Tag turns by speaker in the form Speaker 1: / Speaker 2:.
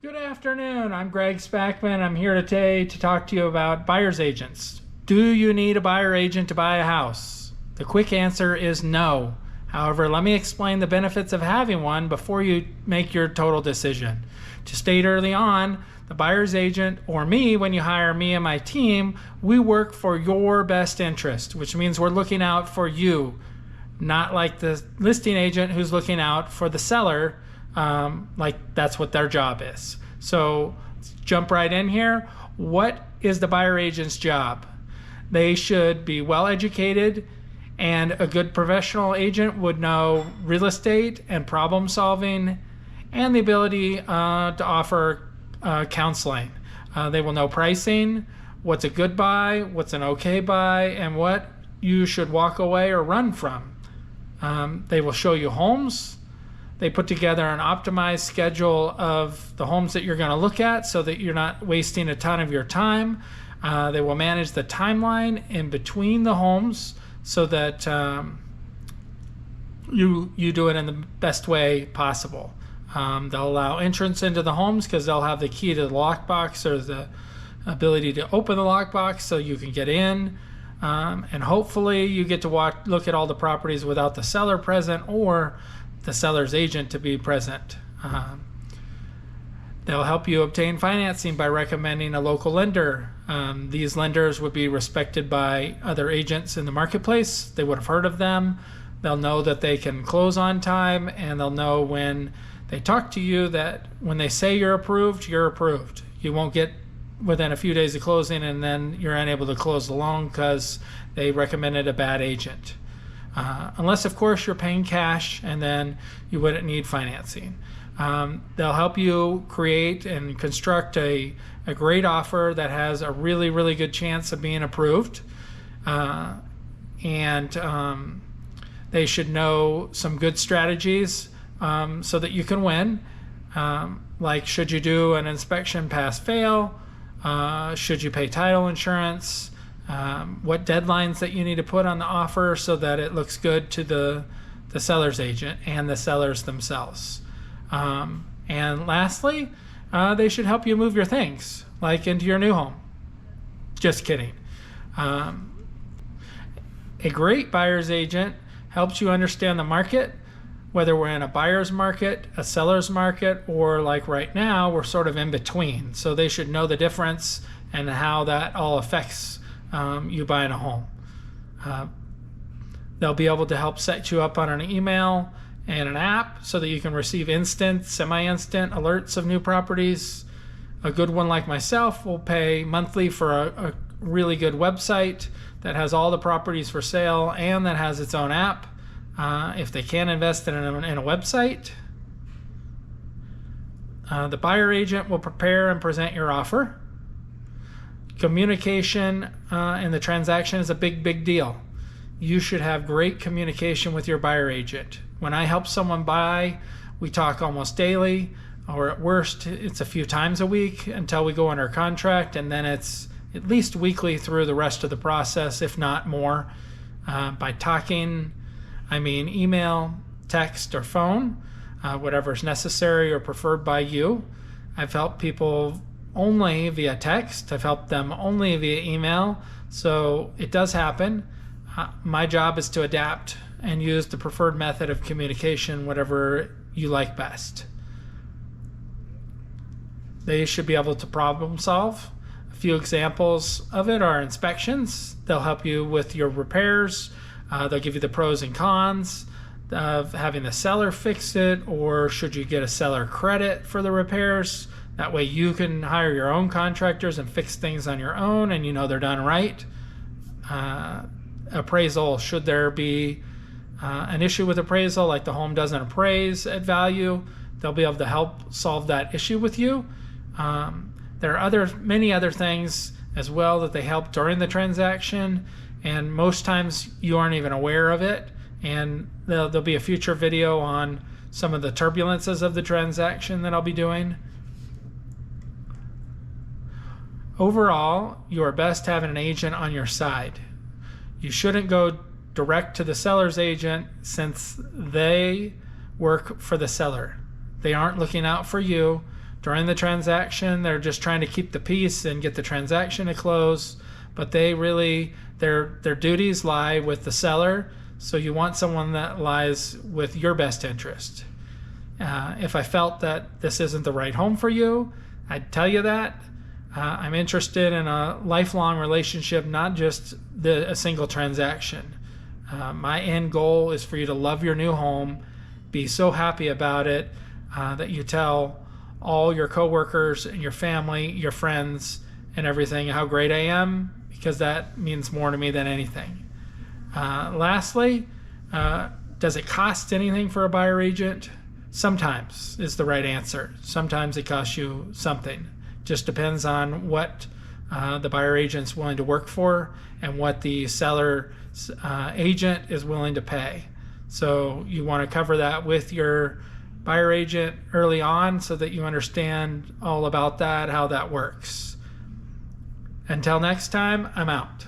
Speaker 1: Good afternoon. I'm Greg Spackman. I'm here today to talk to you about buyer's agents. Do you need a buyer agent to buy a house? The quick answer is no. However, let me explain the benefits of having one before you make your total decision. To state early on, the buyer's agent, or me, when you hire me and my team, we work for your best interest, which means we're looking out for you, not like the listing agent who's looking out for the seller. Like that's what their job is. So let's jump right in here. What is the buyer agent's job? They should be well educated, and a good professional agent would know real estate and problem solving and the ability to offer counseling. They will know pricing, what's a good buy, what's an okay buy, and what you should walk away or run from. They will show you homes. They put together an optimized schedule of the homes that you're going to look at so that you're not wasting a ton of your time. They will manage the timeline in between the homes so that you do it in the best way possible. They'll allow entrance into the homes because they'll have the key to the lockbox or the ability to open the lockbox so you can get in. And hopefully you get to look at all the properties without the seller present or the seller's agent to be present. They'll help you obtain financing by recommending a local lender. These lenders would be respected by other agents in the marketplace. They would have heard of them. They'll know that they can close on time, and they'll know when they talk to you that when they say you're approved, you're approved. You won't get within a few days of closing and then you're unable to close the loan because they recommended a bad agent. Unless, of course, you're paying cash, and then you wouldn't need financing. They'll help you create and construct a great offer that has a really, really good chance of being approved. And they should know some good strategies so that you can win. Like, should you do an inspection pass fail? Should you pay title insurance? What deadlines that you need to put on the offer so that it looks good to the seller's agent and the sellers themselves. And lastly, they should help you move your things, like into your new home. Just kidding. A great buyer's agent helps you understand the market, whether we're in a buyer's market, a seller's market, or like right now, we're sort of in between. So they should know the difference and how that all affects you buying a home. They'll be able to help set you up on an email and an app so that you can receive instant, semi-instant alerts of new properties. A good one like myself will pay monthly for a really good website that has all the properties for sale and that has its own app. If they can invest in a website, the buyer agent will prepare and present your offer. Communication in the transaction is a big deal. You should have great communication with your buyer agent. When I help someone buy, we talk almost daily, or at worst, it's a few times a week until we go under contract, and then it's at least weekly through the rest of the process, if not more. By talking, I mean email, text, or phone, whatever is necessary or preferred by you. I've helped people only via text. I've helped them only via email. So it does happen. My job is to adapt and use the preferred method of communication, whatever you like best. They should be able to problem solve. A few examples of it are inspections. They'll help you with your repairs. They'll give you the pros and cons of having the seller fix it, or should you get a seller credit for the repairs. That way you can hire your own contractors and fix things on your own and you know they're done right. Appraisal, should there be an issue with appraisal, like the home doesn't appraise at value, they'll be able to help solve that issue with you. There are many other things as well that they help during the transaction, and most times you aren't even aware of it. And there'll be a future video on some of the turbulences of the transaction that I'll be doing. Overall, you are best having an agent on your side. You shouldn't go direct to the seller's agent since they work for the seller. They aren't looking out for you During the transaction, they're just trying to keep the peace and get the transaction to close, but they really, their duties lie with the seller. So you want someone that lies with your best interest. If I felt that this isn't the right home for you, I'd tell you that. I'm interested in a lifelong relationship, not just a single transaction. My end goal is for you to love your new home, be so happy about it that you tell all your coworkers and your family, your friends, and everything how great I am, because that means more to me than anything. Lastly, does it cost anything for a buyer agent? Sometimes is the right answer. Sometimes it costs you something. Just depends on what the buyer agent's willing to work for and what the seller agent is willing to pay. So you want to cover that with your buyer agent early on so that you understand all about that, how that works. Until next time, I'm out.